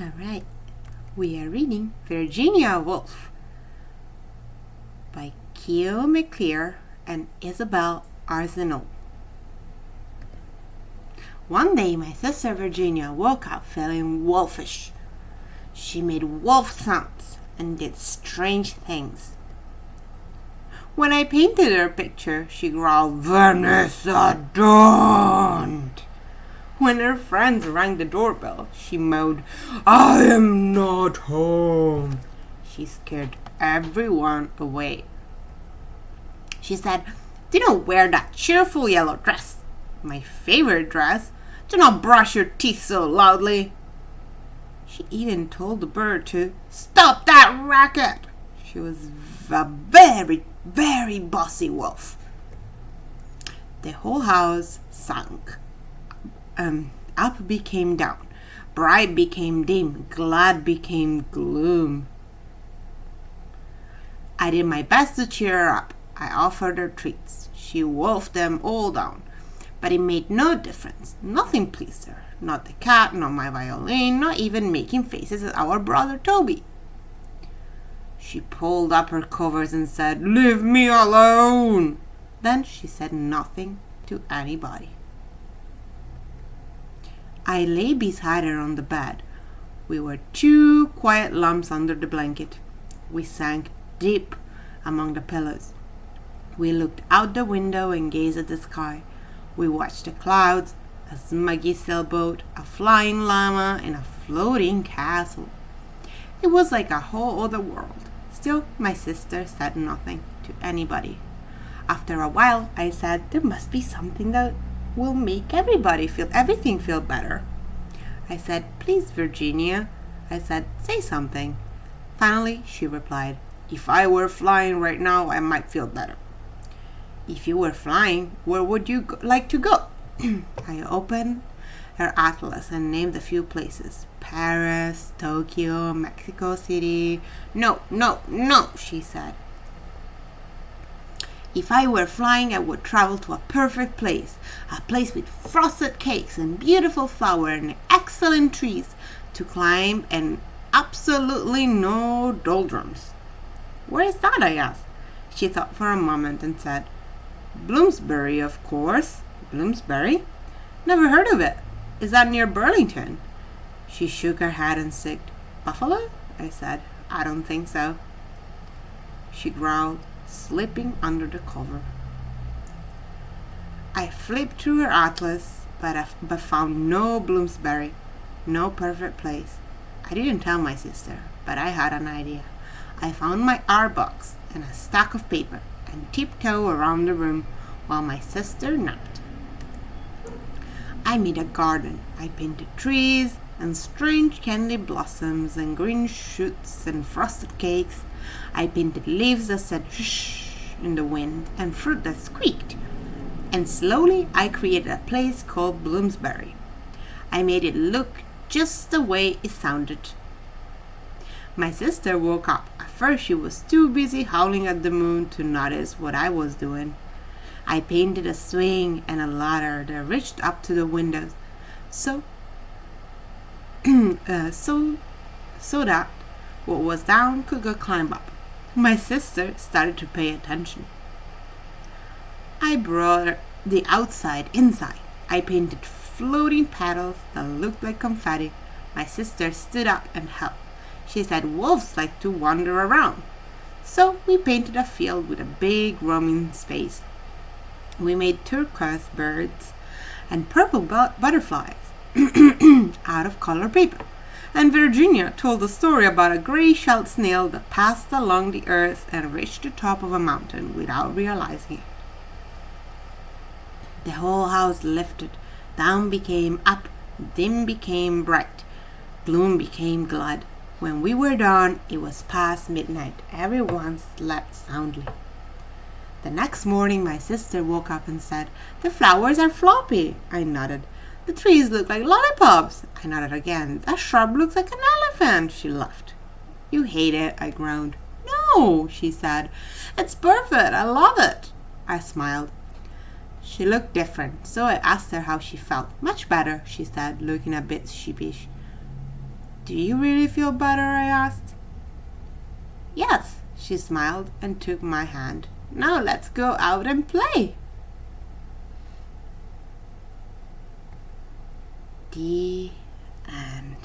Alright, we are reading Virginia Woolf by Keo McClear and Isabel Arsenault. One day my sister Virginia woke up feeling wolfish. She made wolf sounds and did strange things. When I painted her picture, she growled, "Vanessa, don't!" When her friends rang the doorbell, she moaned, "I am not home." She scared everyone away. She said, "Do not wear that cheerful yellow dress, my favorite dress. Do not brush your teeth so loudly." She even told the bird to stop that racket. She was a very, very bossy wolf. The whole house sank. Up became down, bright became dim, glad became gloom. I did my best to cheer her up. I offered her treats. She wolfed them all down, but it made no difference. Nothing pleased her, not the cat, not my violin, not even making faces at our brother Toby. She pulled up her covers and said, "Leave me alone." Then she said nothing to anybody. I lay beside her on the bed. We were two quiet lumps under the blanket. We sank deep among the pillows. We looked out the window and gazed at the sky. We watched the clouds, a smuggy sailboat, a flying llama, and a floating castle. It was like a whole other world. Still, my sister said nothing to anybody. After a while, I said, "There must be something that will make everything feel better." I said, "Please, Virginia." I said, "Say something." Finally, she replied, "If I were flying right now, I might feel better." "If you were flying, where would you like to go?" I opened her atlas and named a few places. Paris, Tokyo, Mexico City. No, she said. "If I were flying, I would travel to a perfect place, a place with frosted cakes and beautiful flowers and excellent trees to climb and absolutely no doldrums." "Where is that?" I asked. She thought for a moment and said, "Bloomsbury, of course." "Bloomsbury? Never heard of it. Is that near Burlington?" She shook her head and said, "Buffalo?" I said, "I don't think so." She growled, slipping under the cover. I flipped through her atlas, but found no Bloomsbury, no perfect place. I didn't tell my sister, but I had an idea. I found my art box and a stack of paper and tiptoed around the room while my sister napped. I made a garden. I painted trees and strange candy blossoms and green shoots and frosted cakes. I painted leaves that said shh in the wind and fruit that squeaked. And slowly I created a place called Bloomsbury. I made it look just the way it sounded. My sister woke up. At first she was too busy howling at the moon to notice what I was doing. I painted a swing and a ladder that reached up to the windows, so that what was down could go climb up. My sister started to pay attention. I brought the outside inside. I painted floating petals that looked like confetti. My sister stood up and helped. She said wolves like to wander around. So we painted a field with a big roaming space. We made turquoise birds and purple butterflies out of colored paper. And Virginia told a story about a gray-shelled snail that passed along the earth and reached the top of a mountain without realizing it. The whole house lifted. Down became up, dim became bright, gloom became glad. When we were done, it was past midnight. Everyone slept soundly. The next morning, my sister woke up and said, "The flowers are floppy." I nodded. "The trees look like lollipops." I nodded again. "That shrub looks like an elephant." She laughed. "You hate it," I groaned. "No," she said. "It's perfect. I love it." I smiled. She looked different, so I asked her how she felt. "Much better," she said, looking a bit sheepish. Do you really feel better? I asked. Yes, she smiled and took my hand. Now let's go out and play. The end.